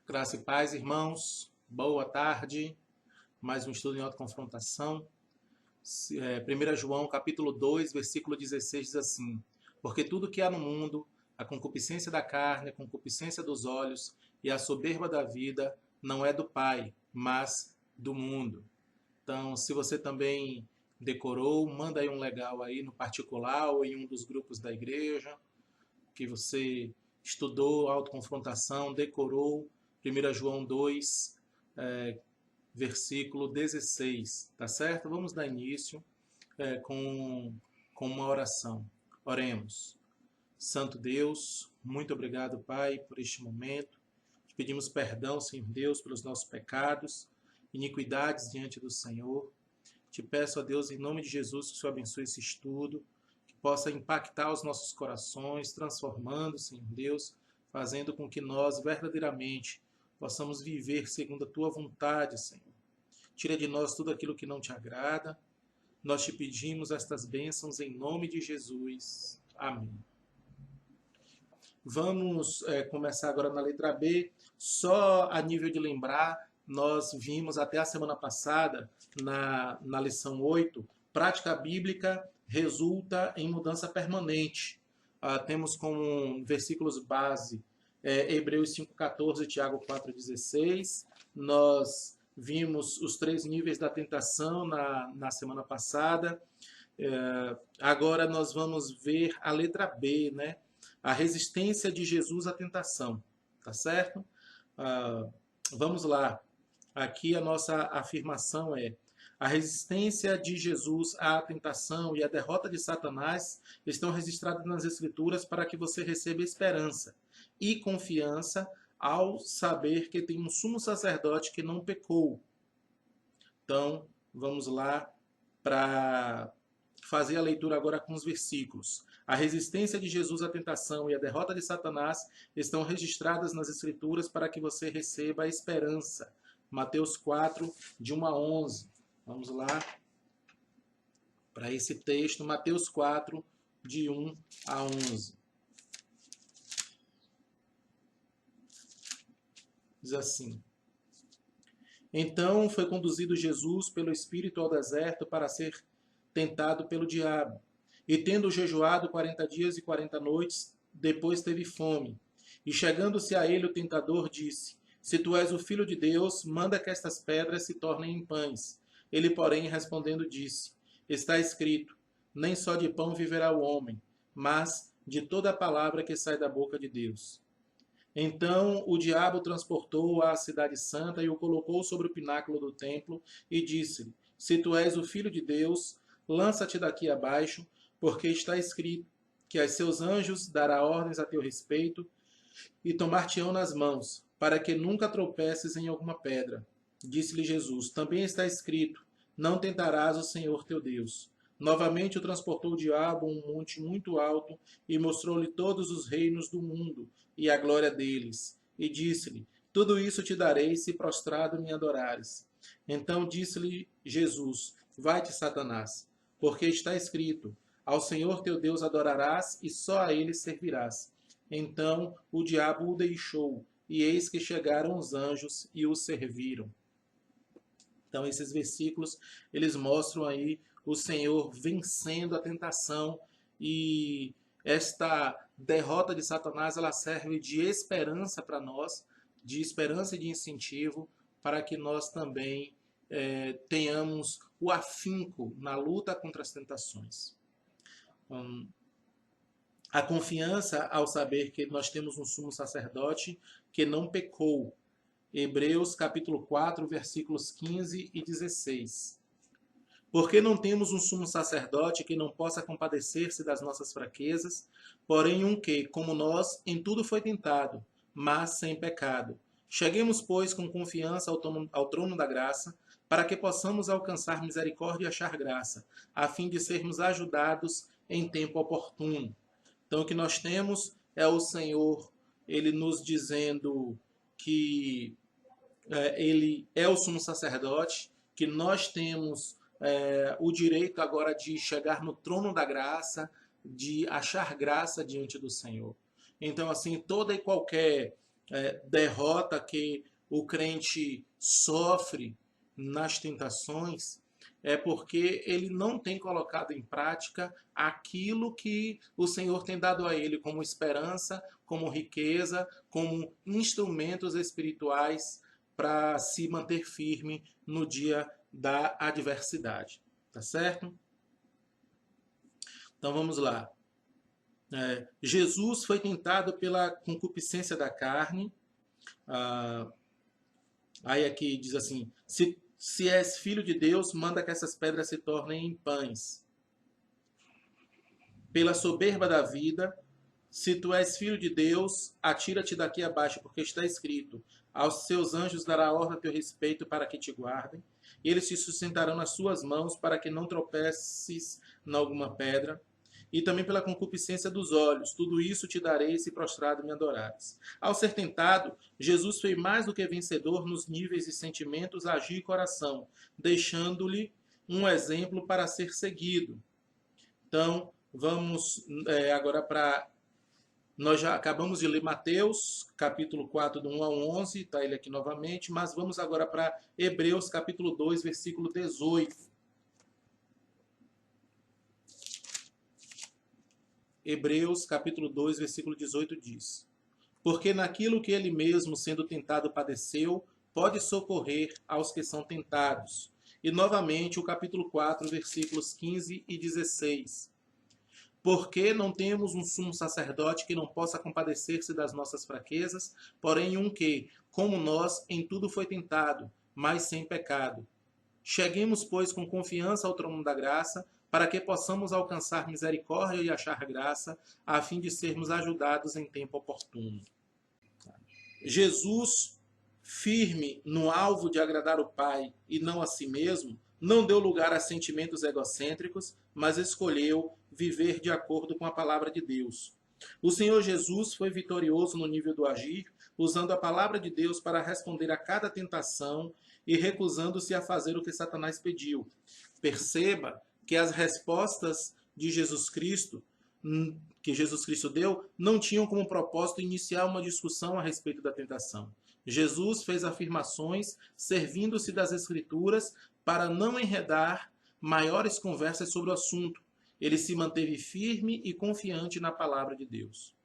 Graça e paz, irmãos. Boa tarde. Mais um estudo em autoconfrontação. 1 João, capítulo 2, versículo 16 diz assim: Porque tudo que há no mundo, a concupiscência da carne, a concupiscência dos olhos e a soberba da vida, não é do Pai, mas do mundo. Então, se você também decorou, manda aí um legal aí no particular ou em um dos grupos da igreja, que você estudou autoconfrontação, decorou 1 João 2, versículo 16, tá certo? Vamos dar início com uma oração. Oremos. Santo Deus, muito obrigado, Pai, por este momento. Te pedimos perdão, Senhor Deus, pelos nossos pecados, iniquidades diante do Senhor. Te peço, a Deus, em nome de Jesus, que o Senhor abençoe esse estudo, que possa impactar os nossos corações, transformando, Senhor Deus, fazendo com que nós verdadeiramente possamos viver segundo a Tua vontade, Senhor. Tira de nós tudo aquilo que não te agrada. Nós te pedimos estas bênçãos em nome de Jesus. Amém. Vamos começar agora na letra B. Só a nível de lembrar, nós vimos até a semana passada, na lição 8, prática bíblica resulta em mudança permanente. Temos como versículos base Hebreus 5,14 e Tiago 4,16. Nós vimos os 3 níveis da tentação na semana passada. Agora nós vamos ver a letra B, né? A resistência de Jesus à tentação, tá certo? Vamos lá. Aqui a nossa afirmação é: a resistência de Jesus à tentação e a derrota de Satanás estão registradas nas Escrituras para que você receba esperança e confiança ao saber que tem um sumo sacerdote que não pecou. Então, vamos lá para fazer a leitura agora com os versículos. A resistência de Jesus à tentação e a derrota de Satanás estão registradas nas Escrituras para que você receba a esperança. Mateus 4, de 1 a 11. Vamos lá para esse texto, Mateus 4, de 1 a 11. Diz assim: Então foi conduzido Jesus pelo Espírito ao deserto para ser tentado pelo diabo. E tendo jejuado 40 dias e 40 noites, depois teve fome. E chegando-se a ele o tentador disse: Se tu és o Filho de Deus, manda que estas pedras se tornem em pães. Ele, porém, respondendo, disse: Está escrito: Nem só de pão viverá o homem, mas de toda a palavra que sai da boca de Deus. Então o diabo transportou-o à cidade santa e o colocou sobre o pináculo do templo e disse-lhe: Se tu és o Filho de Deus, lança-te daqui abaixo, porque está escrito que a seus anjos dará ordens a teu respeito e tomar-te-ão nas mãos, para que nunca tropeces em alguma pedra. Disse-lhe Jesus: Também está escrito: Não tentarás o Senhor teu Deus. Novamente o transportou o diabo a um monte muito alto e mostrou-lhe todos os reinos do mundo e a glória deles. E disse-lhe: Tudo isso te darei se prostrado me adorares. Então disse-lhe Jesus: Vai-te, Satanás, porque está escrito: Ao Senhor teu Deus adorarás e só a ele servirás. Então o diabo o deixou, e eis que chegaram os anjos e o serviram. Então esses versículos, eles mostram aí o Senhor vencendo a tentação, e esta derrota de Satanás, ela serve de esperança para nós, de esperança e de incentivo, para que nós também tenhamos o afinco na luta contra as tentações. A confiança ao saber que nós temos um sumo sacerdote que não pecou. Hebreus capítulo 4, versículos 15 e 16. Porque não temos um sumo sacerdote que não possa compadecer-se das nossas fraquezas, porém um que, como nós, em tudo foi tentado, mas sem pecado. Cheguemos, pois, com confiança ao trono da graça, para que possamos alcançar misericórdia e achar graça, a fim de sermos ajudados em tempo oportuno. Então, o que nós temos é o Senhor, ele nos dizendo que ele é o sumo sacerdote, que nós temos o direito agora de chegar no trono da graça, de achar graça diante do Senhor. Então, assim, toda e qualquer derrota que o crente sofre nas tentações é porque ele não tem colocado em prática aquilo que o Senhor tem dado a ele como esperança, como riqueza, como instrumentos espirituais para se manter firme no dia da adversidade. Tá certo? Então vamos lá. Jesus foi tentado pela concupiscência da carne. Aí aqui diz assim: se és filho de Deus, manda que essas pedras se tornem em pães. Pela soberba da vida, se tu és filho de Deus, atira-te daqui abaixo, porque está escrito: aos seus anjos dará ordem a teu respeito para que te guardem. E eles te sustentarão nas suas mãos para que não tropeces em alguma pedra. E também pela concupiscência dos olhos. Tudo isso te darei se prostrado me adorares. Ao ser tentado, Jesus foi mais do que vencedor nos níveis de sentimentos, agir e coração, deixando-lhe um exemplo para ser seguido. Então, vamos agora para... Nós já acabamos de ler Mateus, capítulo 4, do 1 ao 11, está ele aqui novamente, mas vamos agora para Hebreus, capítulo 2, versículo 18. Hebreus, capítulo 2, versículo 18 diz: porque naquilo que ele mesmo, sendo tentado, padeceu, pode socorrer aos que são tentados. E novamente o capítulo 4, versículos 15 e 16. Porque não temos um sumo sacerdote que não possa compadecer-se das nossas fraquezas, porém um que, como nós, em tudo foi tentado, mas sem pecado. Cheguemos, pois, com confiança ao trono da graça, para que possamos alcançar misericórdia e achar graça, a fim de sermos ajudados em tempo oportuno. Jesus, firme no alvo de agradar o Pai e não a si mesmo, não deu lugar a sentimentos egocêntricos, mas escolheu viver de acordo com a palavra de Deus. O Senhor Jesus foi vitorioso no nível do agir, usando a palavra de Deus para responder a cada tentação e recusando-se a fazer o que Satanás pediu. Perceba que as respostas de Jesus Cristo, que Jesus Cristo deu, não tinham como propósito iniciar uma discussão a respeito da tentação. Jesus fez afirmações servindo-se das Escrituras para não enredar maiores conversas sobre o assunto. Ele se manteve firme e confiante na palavra de Deus.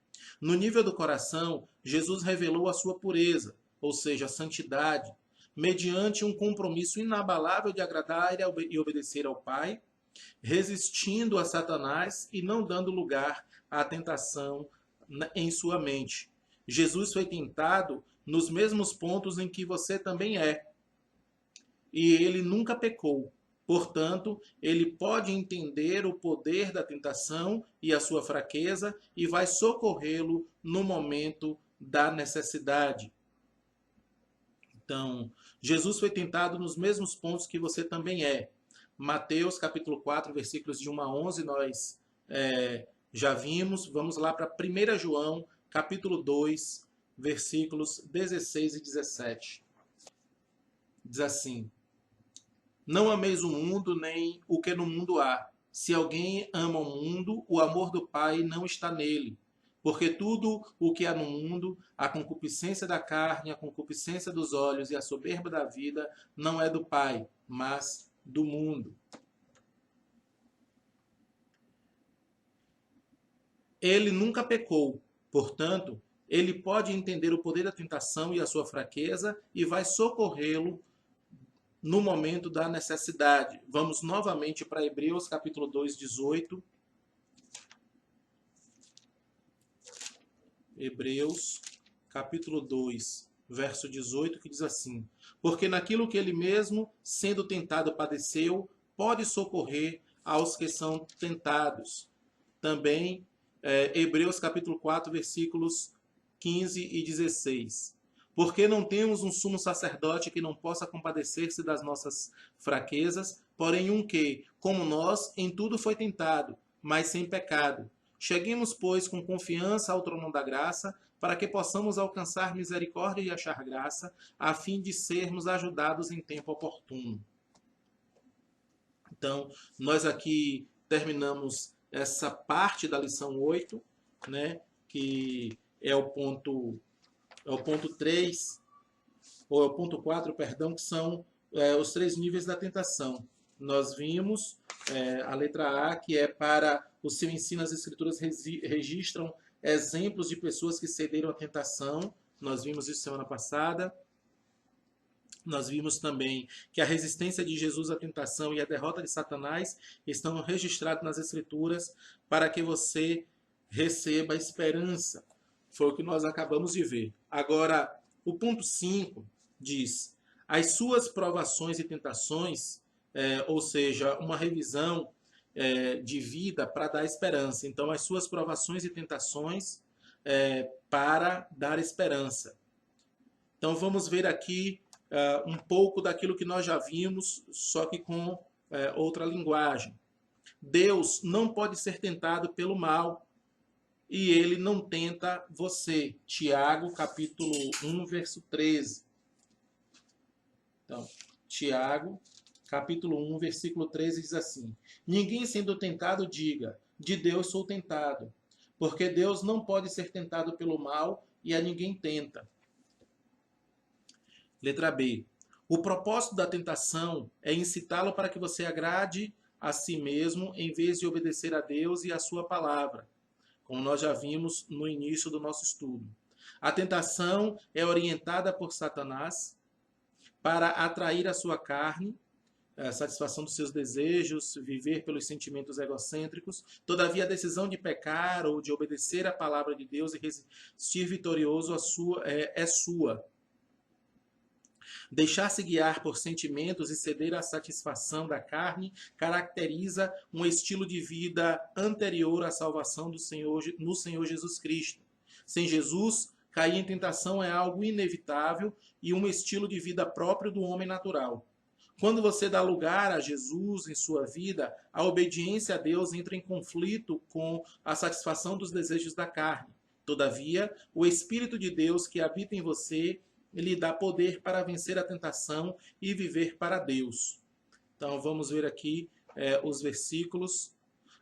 No nível do coração, Jesus revelou a sua pureza, ou seja, a santidade, mediante um compromisso inabalável de agradar e obedecer ao Pai, resistindo a Satanás e não dando lugar à tentação em sua mente. Jesus foi tentado nos mesmos pontos em que você também é. E ele nunca pecou. Portanto, ele pode entender o poder da tentação e a sua fraqueza e vai socorrê-lo no momento da necessidade. Então, Jesus foi tentado nos mesmos pontos que você também é. Mateus capítulo 4, versículos de 1 a 11, nós já vimos. Vamos lá para 1 João capítulo 2, versículos 16 e 17. Diz assim: não ameis o mundo, nem o que no mundo há. Se alguém ama o mundo, o amor do Pai não está nele. Porque tudo o que há no mundo, a concupiscência da carne, a concupiscência dos olhos e a soberba da vida, não é do Pai, mas do mundo. Ele nunca pecou, portanto, ele pode entender o poder da tentação e a sua fraqueza e vai socorrê-lo no momento da necessidade. Vamos novamente para Hebreus capítulo 2, 18. Hebreus capítulo 2, verso 18, que diz assim: porque naquilo que ele mesmo, sendo tentado, padeceu, pode socorrer aos que são tentados. Também, Hebreus capítulo 4, versículos 15 e 16. Porque não temos um sumo sacerdote que não possa compadecer-se das nossas fraquezas, porém um que, como nós, em tudo foi tentado, mas sem pecado. Cheguemos, pois, com confiança ao trono da graça, para que possamos alcançar misericórdia e achar graça, a fim de sermos ajudados em tempo oportuno. Então, nós aqui terminamos essa parte da lição 8, né, que é o ponto é o ponto 3, ou é o ponto 4, perdão, que são os 3 níveis da tentação. Nós vimos a letra A, que é para o seu ensino, as Escrituras registram exemplos de pessoas que cederam à tentação. Nós vimos isso semana passada. Nós vimos também que a resistência de Jesus à tentação e a derrota de Satanás estão registrados nas Escrituras para que você receba esperança. Foi o que nós acabamos de ver. Agora, o ponto 5 diz: as suas provações e tentações, ou seja, uma revisão de vida para dar esperança. Então, as suas provações e tentações para dar esperança. Então, vamos ver aqui um pouco daquilo que nós já vimos, só que com outra linguagem. Deus não pode ser tentado pelo mal e ele não tenta você. Tiago, capítulo 1, verso 13. Então, Tiago, capítulo 1, versículo 13 diz assim: ninguém sendo tentado diga, de Deus sou tentado, porque Deus não pode ser tentado pelo mal e a ninguém tenta. Letra B. O propósito da tentação é incitá-lo para que você agrade a si mesmo em vez de obedecer a Deus e a sua palavra, como nós já vimos no início do nosso estudo. A tentação é orientada por Satanás para atrair a sua carne, a satisfação dos seus desejos, viver pelos sentimentos egocêntricos. Todavia, a decisão de pecar ou de obedecer à palavra de Deus e resistir vitorioso é sua. Deixar-se guiar por sentimentos e ceder à satisfação da carne caracteriza um estilo de vida anterior à salvação no Senhor Jesus Cristo. Sem Jesus, cair em tentação é algo inevitável e um estilo de vida próprio do homem natural. Quando você dá lugar a Jesus em sua vida, a obediência a Deus entra em conflito com a satisfação dos desejos da carne. Todavia, o Espírito de Deus que habita em você lhe dá poder para vencer a tentação e viver para Deus. Então vamos ver aqui os versículos.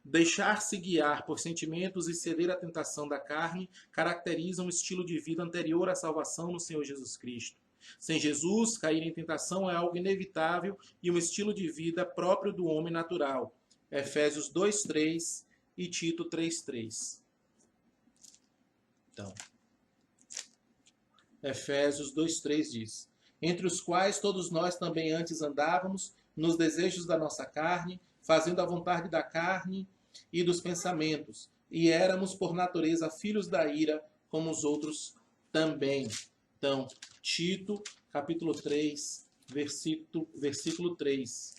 Deixar-se guiar por sentimentos e ceder à tentação da carne caracteriza um estilo de vida anterior à salvação no Senhor Jesus Cristo. Sem Jesus, cair em tentação é algo inevitável e um estilo de vida próprio do homem natural. Efésios 2:3 e Tito 3:3. Então, Efésios 2:3 diz: entre os quais todos nós também antes andávamos nos desejos da nossa carne, fazendo a vontade da carne e dos pensamentos, e éramos por natureza filhos da ira, como os outros também. Então, Tito, capítulo 3, versículo 3.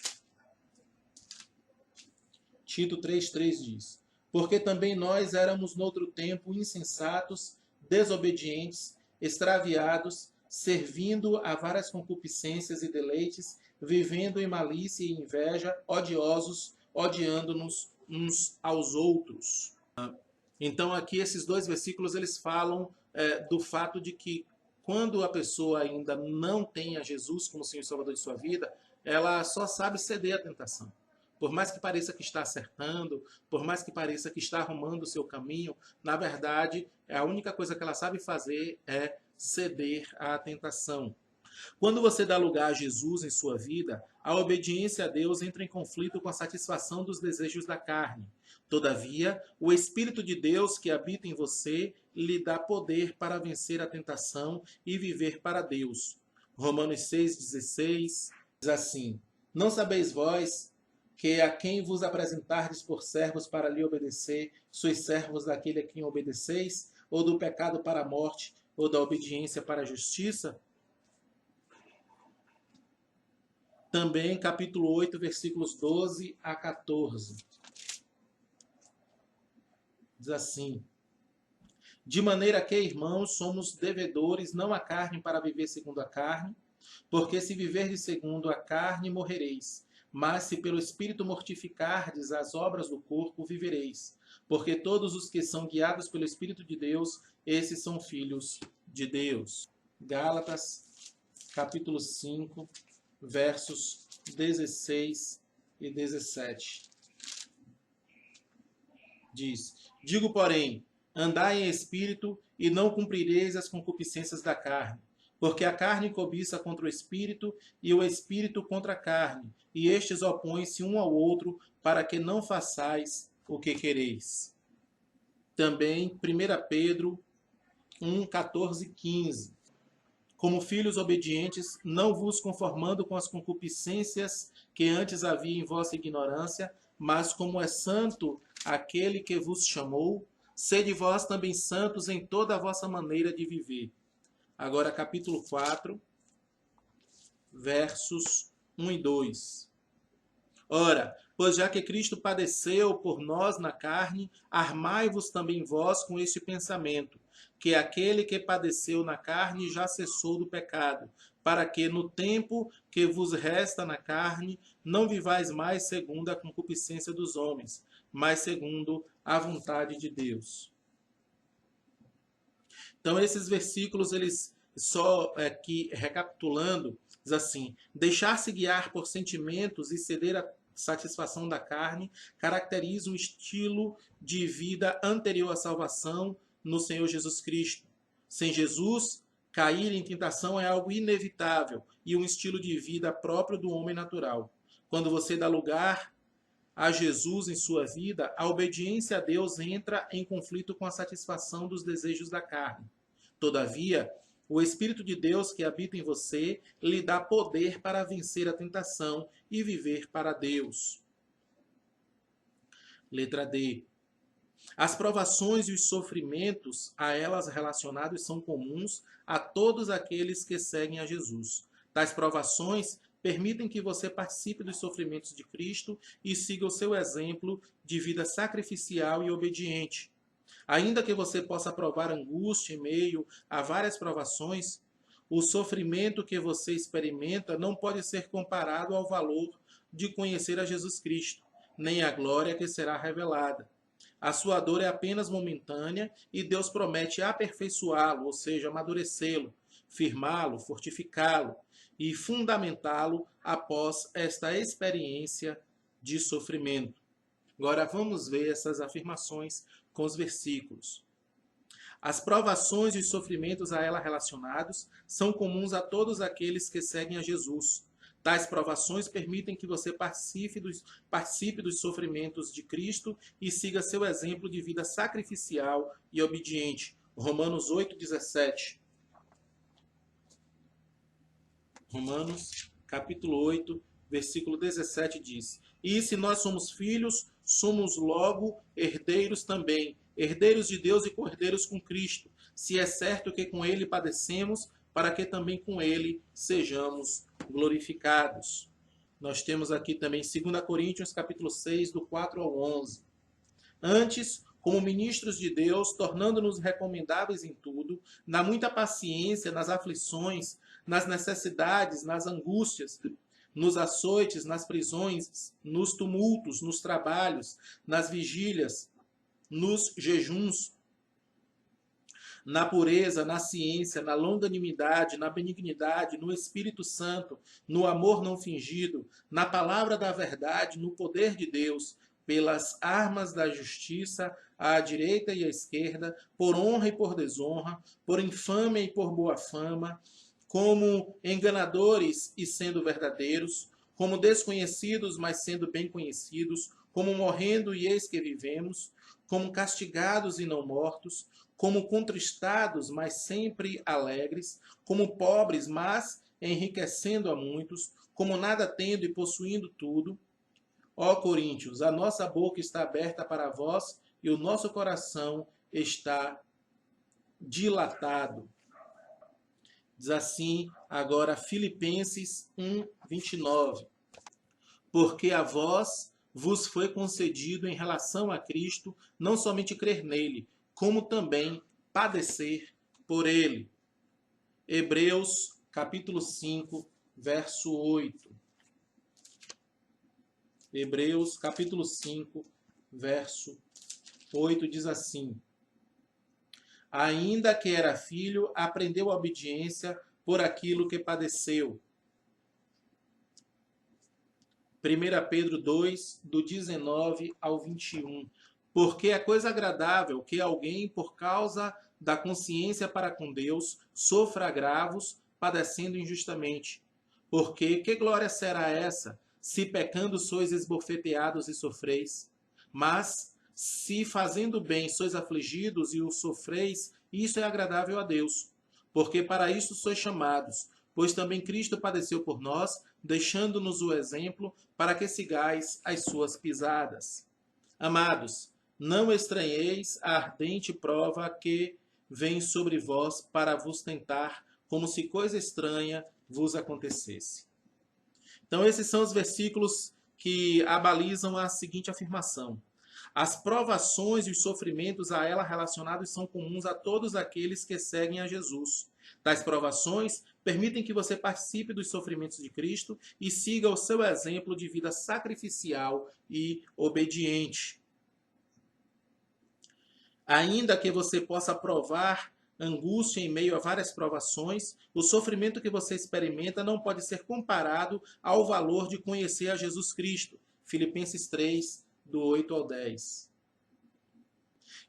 Tito 3:3 diz: porque também nós éramos noutro tempo insensatos, desobedientes, extraviados, servindo a várias concupiscências e deleites, vivendo em malícia e inveja, odiosos, odiando-nos uns aos outros. Então aqui esses dois versículos eles falam do fato de que quando a pessoa ainda não tem a Jesus como Senhor e Salvador de sua vida, ela só sabe ceder à tentação. Por mais que pareça que está acertando, por mais que pareça que está arrumando o seu caminho, na verdade, a única coisa que ela sabe fazer é ceder à tentação. Quando você dá lugar a Jesus em sua vida, a obediência a Deus entra em conflito com a satisfação dos desejos da carne. Todavia, o Espírito de Deus que habita em você lhe dá poder para vencer a tentação e viver para Deus. Romanos 6,16 diz assim: não sabeis vós que a quem vos apresentardes por servos para lhe obedecer, sois servos daquele a quem obedeceis, ou do pecado para a morte, ou da obediência para a justiça? Também capítulo 8, versículos 12 a 14. Diz assim: de maneira que, irmãos, somos devedores não à carne para viver segundo a carne, porque se viverdes segundo a carne, morrereis. Mas se pelo Espírito mortificardes as obras do corpo, vivereis. Porque todos os que são guiados pelo Espírito de Deus, esses são filhos de Deus. Gálatas, capítulo 5, versos 16 e 17. Diz: digo, porém, andai em espírito e não cumprireis as concupiscências da carne. Porque a carne cobiça contra o espírito, e o espírito contra a carne, e estes opõem-se um ao outro, para que não façais o que quereis. Também 1 Pedro 1, 14, 15. Como filhos obedientes, não vos conformando com as concupiscências que antes havia em vossa ignorância, mas como é santo aquele que vos chamou, sede vós também santos em toda a vossa maneira de viver. Agora, capítulo 4, versos 1 e 2. Ora, pois já que Cristo padeceu por nós na carne, armai-vos também vós com este pensamento, que aquele que padeceu na carne já cessou do pecado, para que no tempo que vos resta na carne, não vivais mais segundo a concupiscência dos homens, mas segundo a vontade de Deus. Então, esses versículos, eles só aqui recapitulando, diz assim: deixar-se guiar por sentimentos e ceder à satisfação da carne caracteriza um estilo de vida anterior à salvação no Senhor Jesus Cristo. Sem Jesus, cair em tentação é algo inevitável e um estilo de vida próprio do homem natural. Quando você dá lugar a Jesus em sua vida, a obediência a Deus entra em conflito com a satisfação dos desejos da carne. Todavia, o Espírito de Deus que habita em você lhe dá poder para vencer a tentação e viver para Deus. Letra D. As provações e os sofrimentos a elas relacionados são comuns a todos aqueles que seguem a Jesus. Tais provações permitem que você participe dos sofrimentos de Cristo e siga o seu exemplo de vida sacrificial e obediente. Ainda que você possa provar angústia em meio a várias provações, o sofrimento que você experimenta não pode ser comparado ao valor de conhecer a Jesus Cristo, nem à glória que será revelada. A sua dor é apenas momentânea e Deus promete aperfeiçoá-lo, ou seja, amadurecê-lo, firmá-lo, fortificá-lo e fundamentá-lo após esta experiência de sofrimento. Agora vamos ver essas afirmações com os versículos. As provações e os sofrimentos a ela relacionados são comuns a todos aqueles que seguem a Jesus. Tais provações permitem que você participe dos sofrimentos de Cristo e siga seu exemplo de vida sacrificial e obediente. Romanos 8:17. Romanos, capítulo 8, versículo 17 diz: E se nós somos filhos, somos logo herdeiros também, herdeiros de Deus e co-herdeiros com Cristo, se é certo que com ele padecemos, para que também com ele sejamos glorificados. Nós temos aqui também 2 Coríntios, capítulo 6, do 4 ao 11. Antes, como ministros de Deus, tornando-nos recomendáveis em tudo, na muita paciência, nas aflições, nas necessidades, nas angústias, nos açoites, nas prisões, nos tumultos, nos trabalhos, nas vigílias, nos jejuns, na pureza, na ciência, na longanimidade, na benignidade, no Espírito Santo, no amor não fingido, na palavra da verdade, no poder de Deus, pelas armas da justiça, à direita e à esquerda, por honra e por desonra, por infâmia e por boa fama, como enganadores e sendo verdadeiros, como desconhecidos, mas sendo bem conhecidos, como morrendo e eis que vivemos, como castigados e não mortos, como contristados, mas sempre alegres, como pobres, mas enriquecendo a muitos, como nada tendo e possuindo tudo. Ó Coríntios, a nossa boca está aberta para vós e o nosso coração está dilatado. Diz assim agora Filipenses 1:29. Porque a vós vos foi concedido em relação a Cristo não somente crer nele, como também padecer por ele. Hebreus capítulo 5, verso 8. Hebreus capítulo 5, verso 8 diz assim: Ainda que era filho, aprendeu a obediência por aquilo que padeceu. 1 Pedro 2, do 19 ao 21. Porque é coisa agradável que alguém, por causa da consciência para com Deus, sofra agravos, padecendo injustamente. Porque que glória será essa, se pecando sois esbofeteados e sofreis? Mas, se fazendo bem sois afligidos e o sofreis, isso é agradável a Deus. Porque para isso sois chamados, pois também Cristo padeceu por nós, deixando-nos o exemplo, para que sigais as suas pisadas. Amados, não estranheis a ardente prova que vem sobre vós para vos tentar, como se coisa estranha vos acontecesse. Então, esses são os versículos que abalizam a seguinte afirmação: as provações e os sofrimentos a ela relacionados são comuns a todos aqueles que seguem a Jesus. Tais provações permitem que você participe dos sofrimentos de Cristo e siga o seu exemplo de vida sacrificial e obediente. Ainda que você possa provar angústia em meio a várias provações, o sofrimento que você experimenta não pode ser comparado ao valor de conhecer a Jesus Cristo. Filipenses 3, do 8 ao 10.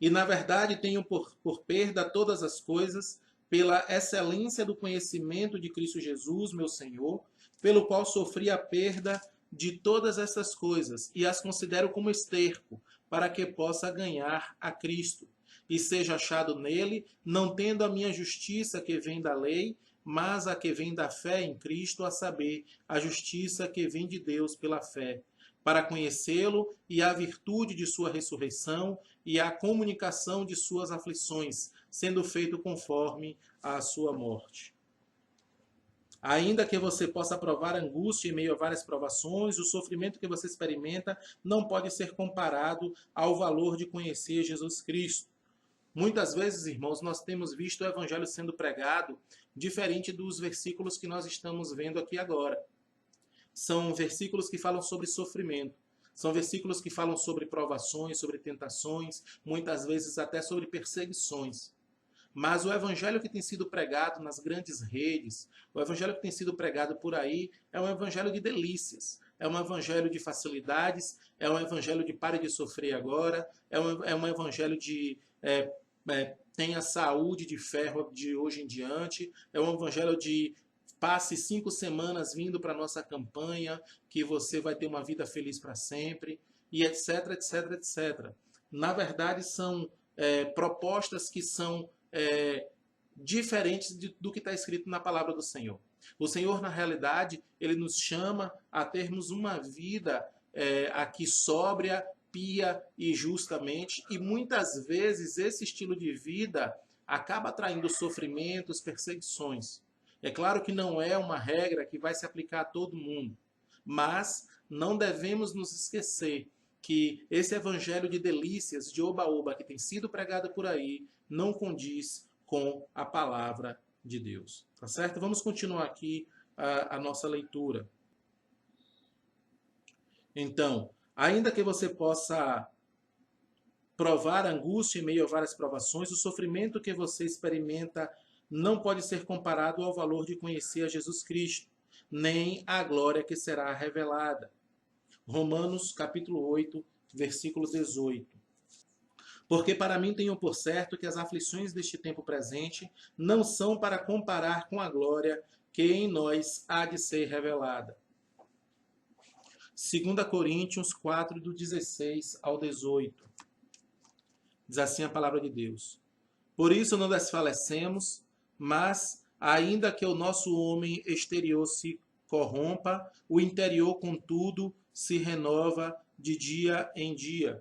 E na verdade tenho por perda todas as coisas, pela excelência do conhecimento de Cristo Jesus, meu Senhor, pelo qual sofri a perda de todas essas coisas, e as considero como esterco, para que possa ganhar a Cristo, e seja achado nele, não tendo a minha justiça que vem da lei, mas a que vem da fé em Cristo, a saber, a justiça que vem de Deus pela fé, para conhecê-lo e a virtude de sua ressurreição e a comunicação de suas aflições, sendo feito conforme a sua morte. Ainda que você possa provar angústia em meio a várias provações, o sofrimento que você experimenta não pode ser comparado ao valor de conhecer Jesus Cristo. Muitas vezes, irmãos, nós temos visto o evangelho sendo pregado diferente dos versículos que nós estamos vendo aqui agora. São versículos que falam sobre sofrimento. São versículos que falam sobre provações, sobre tentações, muitas vezes até sobre perseguições. Mas o evangelho que tem sido pregado nas grandes redes, o evangelho que tem sido pregado por aí, é um evangelho de delícias, é um evangelho de facilidades, é um evangelho de pare de sofrer agora, é um evangelho de tenha saúde de ferro de hoje em diante, é um evangelho de passe 5 semanas vindo para a nossa campanha, que você vai ter uma vida feliz para sempre, e etc, etc, etc. Na verdade, são propostas que são diferentes do que está escrito na palavra do Senhor. O Senhor, na realidade, ele nos chama a termos uma vida aqui sóbria, pia e justamente, e muitas vezes esse estilo de vida acaba traindo sofrimentos, perseguições. É claro que não é uma regra que vai se aplicar a todo mundo, mas não devemos nos esquecer que esse evangelho de delícias, de oba-oba, que tem sido pregado por aí, não condiz com a palavra de Deus. Tá certo? Vamos continuar aqui a nossa leitura. Então, ainda que você possa provar angústia em meio a várias provações, o sofrimento que você experimenta não pode ser comparado ao valor de conhecer a Jesus Cristo, nem à glória que será revelada. Romanos capítulo 8, versículo 18. Porque para mim tenho por certo que as aflições deste tempo presente não são para comparar com a glória que em nós há de ser revelada. 2 Coríntios 4, do 16 ao 18. Diz assim a palavra de Deus. Por isso não desfalecemos, mas, ainda que o nosso homem exterior se corrompa, o interior, contudo, se renova de dia em dia.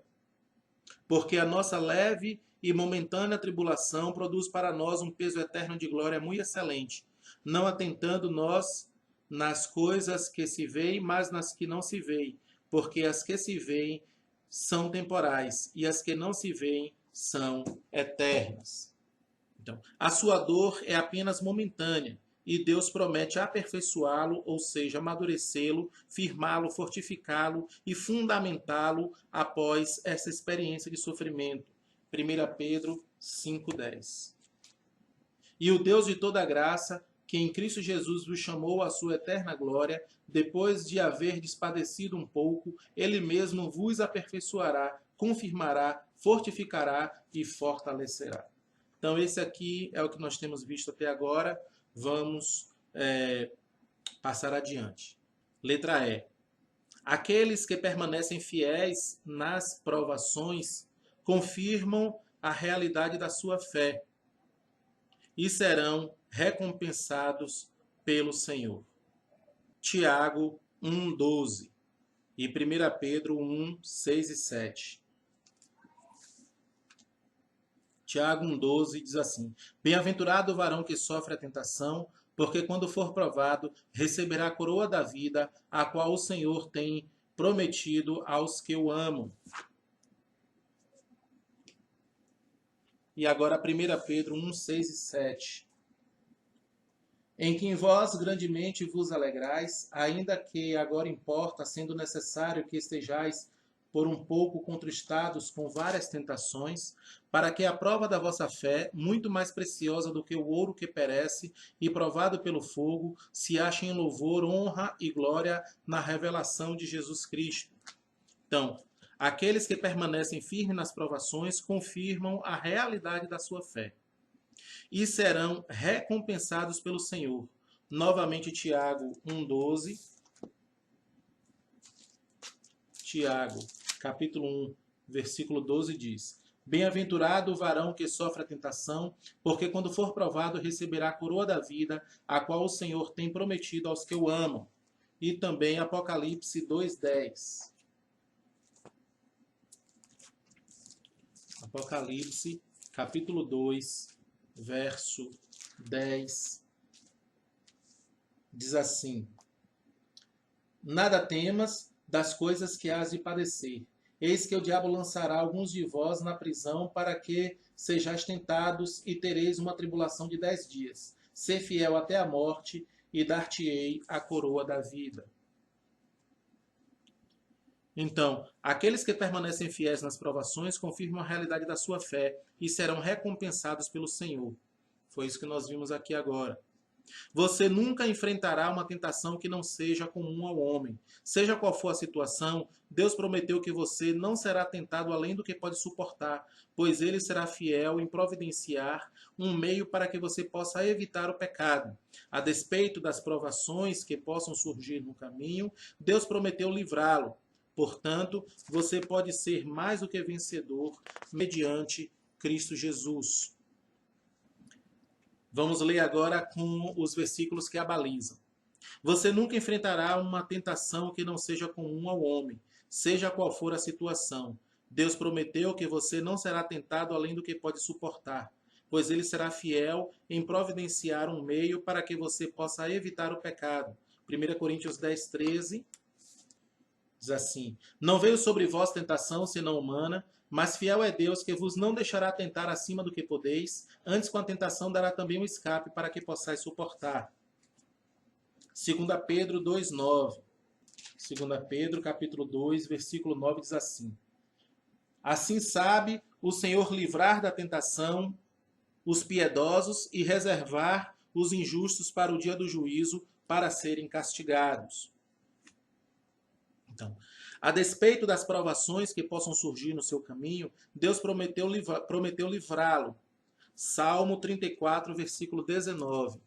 Porque a nossa leve e momentânea tribulação produz para nós um peso eterno de glória muito excelente, não atentando nós nas coisas que se veem, mas nas que não se veem, porque as que se veem são temporais, e as que não se veem são eternas. Então, a sua dor é apenas momentânea, e Deus promete aperfeiçoá-lo, ou seja, amadurecê-lo, firmá-lo, fortificá-lo e fundamentá-lo após essa experiência de sofrimento. 1 Pedro 5,10. E o Deus de toda graça, que em Cristo Jesus vos chamou à sua eterna glória, depois de haver padecido um pouco, ele mesmo vos aperfeiçoará, confirmará, fortificará e fortalecerá. Então, esse aqui é o que nós temos visto até agora. Vamos passar adiante. Letra E. Aqueles que permanecem fiéis nas provações confirmam a realidade da sua fé e serão recompensados pelo Senhor. Tiago 1,12 e 1 Pedro 1, 6 e 7. Tiago 1,12 diz assim: Bem-aventurado o varão que sofre a tentação, porque quando for provado, receberá a coroa da vida, a qual o Senhor tem prometido aos que o amam. E agora 1 Pedro 1, 6 e 7. Em quem vós grandemente vos alegrais, ainda que agora importa, sendo necessário que estejais por um pouco contristados com várias tentações, para que a prova da vossa fé, muito mais preciosa do que o ouro que perece e provado pelo fogo, se ache em louvor, honra e glória na revelação de Jesus Cristo. Então, aqueles que permanecem firmes nas provações confirmam a realidade da sua fé e serão recompensados pelo Senhor. Novamente, Tiago 1,12. Tiago, capítulo 1, versículo 12 diz: Bem-aventurado o varão que sofre a tentação, porque quando for provado receberá a coroa da vida, a qual o Senhor tem prometido aos que o amam. E também Apocalipse 2,10. Apocalipse, capítulo 2, verso 10, diz assim: Nada temas das coisas que hás de padecer. Eis que o diabo lançará alguns de vós na prisão para que sejais tentados e tereis uma tribulação de 10 dias. Ser fiel até a morte e dar-te-ei a coroa da vida. Então, aqueles que permanecem fiéis nas provações confirmam a realidade da sua fé e serão recompensados pelo Senhor. Foi isso que nós vimos aqui agora. Você nunca enfrentará uma tentação que não seja comum ao homem. Seja qual for a situação, Deus prometeu que você não será tentado além do que pode suportar, pois Ele será fiel em providenciar um meio para que você possa evitar o pecado. A despeito das provações que possam surgir no caminho, Deus prometeu livrá-lo. Portanto, você pode ser mais do que vencedor mediante Cristo Jesus. Vamos ler agora com os versículos que a balizam. Você nunca enfrentará uma tentação que não seja comum ao homem, seja qual for a situação. Deus prometeu que você não será tentado além do que pode suportar, pois Ele será fiel em providenciar um meio para que você possa evitar o pecado. 1 Coríntios 10, 13 diz assim: Não veio sobre vós tentação senão humana, mas fiel é Deus que vos não deixará tentar acima do que podeis, antes com a tentação dará também um escape para que possais suportar. 2 Pedro 2,9. 2 Pedro, capítulo 2, versículo 9 diz assim: Assim sabe o Senhor livrar da tentação os piedosos e reservar os injustos para o dia do juízo, para serem castigados. Então, a despeito das provações que possam surgir no seu caminho, Deus prometeu livrá-lo. Salmo 34, versículo 19.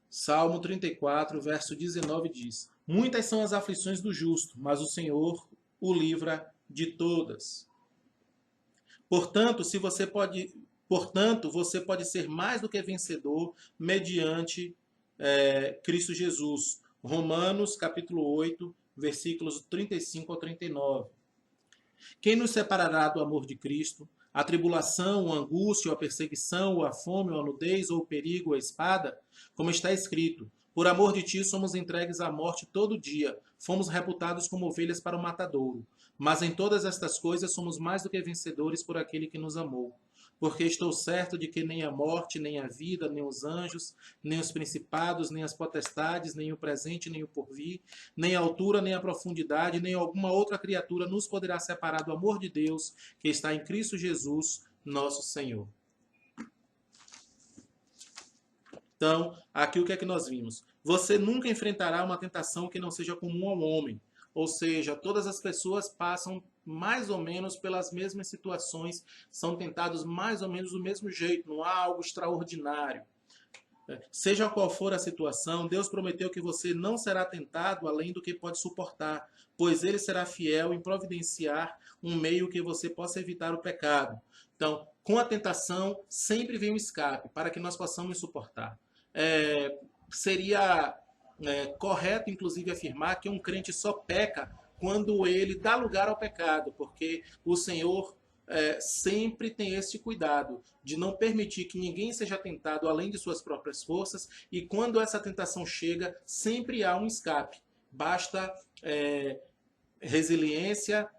Salmo 34, verso 19 diz: Muitas são as aflições do justo, mas o Senhor o livra de todas. Portanto, você pode ser mais do que vencedor mediante Cristo Jesus. Romanos, capítulo 8, versículos 35 ao 39. Quem nos separará do amor de Cristo? A tribulação, a angústia, a perseguição, a fome, a nudez, ou o perigo, a espada? Como está escrito: Por amor de ti somos entregues à morte todo dia, fomos reputados como ovelhas para o matadouro. Mas em todas estas coisas somos mais do que vencedores por aquele que nos amou. Porque estou certo de que nem a morte, nem a vida, nem os anjos, nem os principados, nem as potestades, nem o presente, nem o porvir, nem a altura, nem a profundidade, nem alguma outra criatura nos poderá separar do amor de Deus que está em Cristo Jesus, nosso Senhor. Então, aqui o que é que nós vimos? Você nunca enfrentará uma tentação que não seja comum ao homem. ou seja, todas as pessoas passam mais ou menos pelas mesmas situações, são tentados mais ou menos do mesmo jeito, não há algo extraordinário. Seja qual for a situação, Deus prometeu que você não será tentado além do que pode suportar, pois Ele será fiel em providenciar um meio que você possa evitar o pecado. Então, com a tentação, sempre vem um escape para que nós possamos suportar. Seria correto, inclusive, afirmar que um crente só peca quando ele dá lugar ao pecado, porque o Senhor sempre tem esse cuidado de não permitir que ninguém seja tentado além de suas próprias forças, e quando essa tentação chega, sempre há um escape. Basta resiliência,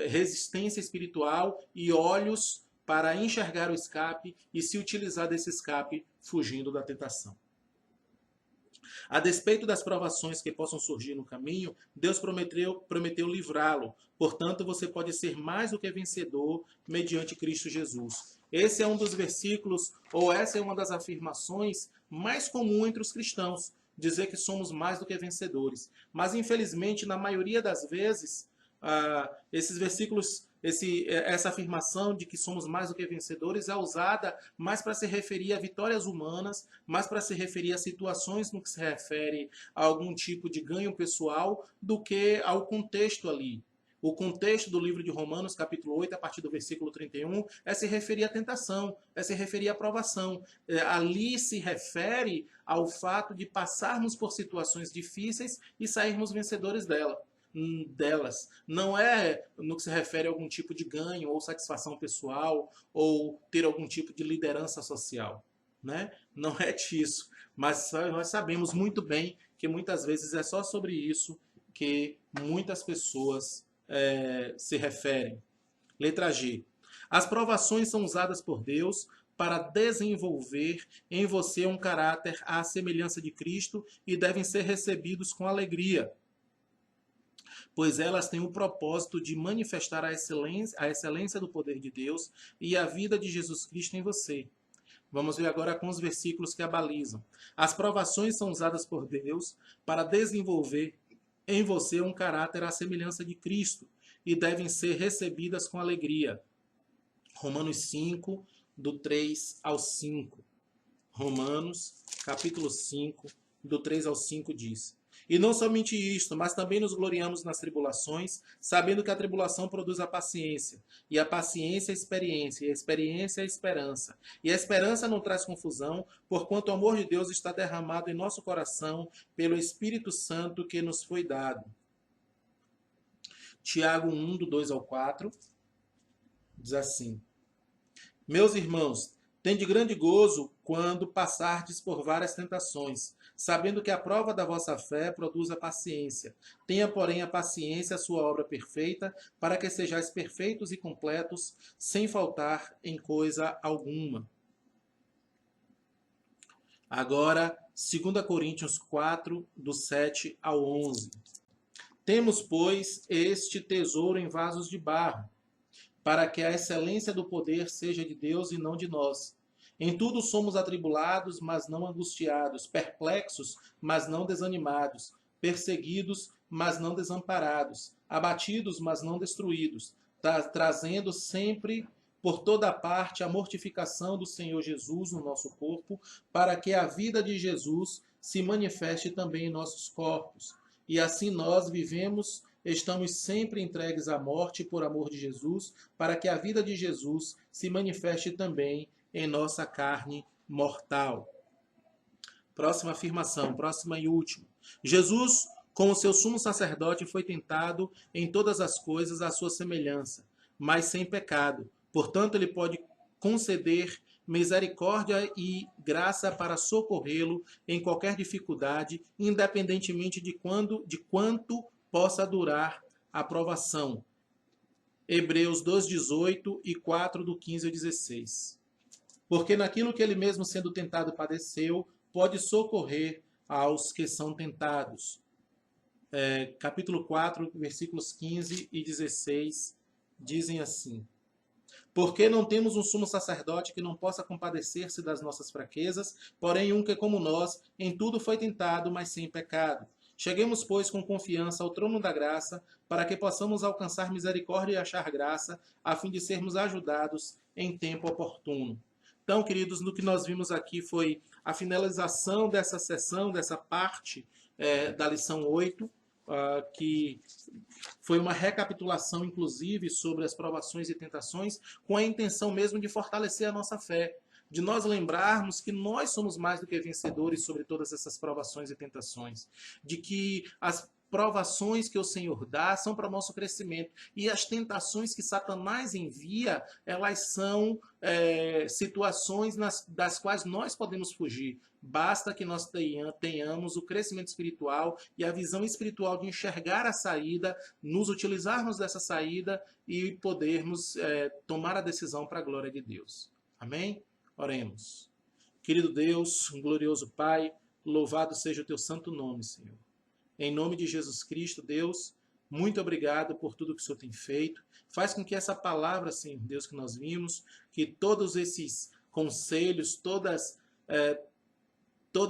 resistência espiritual e olhos para enxergar o escape e se utilizar desse escape fugindo da tentação. A despeito das provações que possam surgir no caminho, Deus prometeu livrá-lo. Portanto, você pode ser mais do que vencedor mediante Cristo Jesus. Esse é um dos versículos, ou essa é uma das afirmações mais comum entre os cristãos, dizer que somos mais do que vencedores. Mas, infelizmente, na maioria das vezes, esses versículos, essa afirmação de que somos mais do que vencedores é usada mais para se referir a vitórias humanas, mais para se referir a situações no que se refere a algum tipo de ganho pessoal, do que ao contexto ali. O contexto do livro de Romanos, capítulo 8, a partir do versículo 31, é se referir à tentação, é se referir à provação. Ali se refere ao fato de passarmos por situações difíceis e sairmos vencedores delas. Não é no que se refere a algum tipo de ganho ou satisfação pessoal ou ter algum tipo de liderança social, né? Não é disso, mas nós sabemos muito bem que muitas vezes é só sobre isso que muitas pessoas se referem. Letra G. As provações são usadas por Deus para desenvolver em você um caráter à semelhança de Cristo e devem ser recebidos com alegria, pois elas têm o propósito de manifestar a excelência do poder de Deus e a vida de Jesus Cristo em você. Vamos ver agora com os versículos que a balizam. As provações são usadas por Deus para desenvolver em você um caráter à semelhança de Cristo e devem ser recebidas com alegria. Romanos 5, do 3 ao 5. Romanos, capítulo 5, do 3 ao 5 diz: E não somente isto, mas também nos gloriamos nas tribulações, sabendo que a tribulação produz a paciência, e a paciência a experiência, e a experiência a esperança. E a esperança não traz confusão, porquanto o amor de Deus está derramado em nosso coração pelo Espírito Santo que nos foi dado. Tiago 1, do 2 ao 4, diz assim: Meus irmãos, tende grande gozo quando passardes por várias tentações, sabendo que a prova da vossa fé produz a paciência. Tenha, porém, a paciência a sua obra perfeita, para que sejais perfeitos e completos, sem faltar em coisa alguma. Agora, 2 Coríntios 4, do 7 ao 11. Temos, pois, este tesouro em vasos de barro, para que a excelência do poder seja de Deus e não de nós. Em tudo somos atribulados, mas não angustiados, perplexos, mas não desanimados, perseguidos, mas não desamparados, abatidos, mas não destruídos, trazendo sempre por toda parte a mortificação do Senhor Jesus no nosso corpo, para que a vida de Jesus se manifeste também em nossos corpos. E assim nós vivemos, estamos sempre entregues à morte por amor de Jesus, para que a vida de Jesus se manifeste também em nossa carne mortal. Próxima afirmação, próxima e última. Jesus, como seu sumo sacerdote, foi tentado em todas as coisas à sua semelhança, mas sem pecado. Portanto, ele pode conceder misericórdia e graça para socorrê-lo em qualquer dificuldade, independentemente de quanto possa durar a provação. Hebreus 2:18 e 4, do 15 ao 16. Porque naquilo que ele mesmo sendo tentado padeceu, pode socorrer aos que são tentados. Capítulo 4, versículos 15 e 16, dizem assim: Porque não temos um sumo sacerdote que não possa compadecer-se das nossas fraquezas, porém um que, como nós, em tudo foi tentado, mas sem pecado. Cheguemos, pois, com confiança ao trono da graça, para que possamos alcançar misericórdia e achar graça, a fim de sermos ajudados em tempo oportuno. Então, queridos, no que nós vimos aqui foi a finalização dessa sessão, dessa parte da lição 8, que foi uma recapitulação, inclusive, sobre as provações e tentações, com a intenção mesmo de fortalecer a nossa fé, de nós lembrarmos que nós somos mais do que vencedores sobre todas essas provações e tentações, de que as provações que o Senhor dá são para o nosso crescimento, e as tentações que Satanás envia, elas são situações das quais nós podemos fugir. Basta que nós tenhamos o crescimento espiritual e a visão espiritual de enxergar a saída, nos utilizarmos dessa saída e podermos tomar a decisão para a glória de Deus. Amém? Oremos. Querido Deus, um glorioso Pai, louvado seja o teu santo nome, Senhor. Em nome de Jesus Cristo, Deus, muito obrigado por tudo que o Senhor tem feito. Faz com que essa palavra, Senhor Deus, que nós vimos, que todos esses conselhos, toda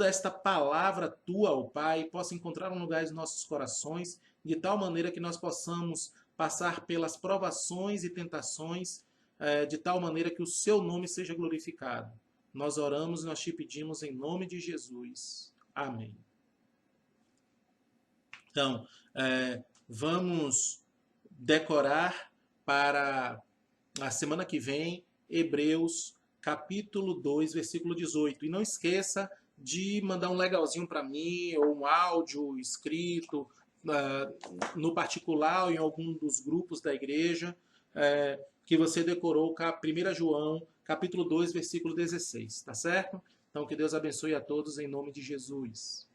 esta palavra tua, ó Pai, possa encontrar um lugar em nossos corações, de tal maneira que nós possamos passar pelas provações e tentações, de tal maneira que o seu nome seja glorificado. Nós oramos e nós te pedimos em nome de Jesus. Amém. Então, vamos decorar para a semana que vem Hebreus capítulo 2, versículo 18. E não esqueça de mandar um legalzinho para mim, ou um áudio escrito, no particular ou em algum dos grupos da igreja, que você decorou 1 João capítulo 2, versículo 16. Tá certo? Então, que Deus abençoe a todos em nome de Jesus.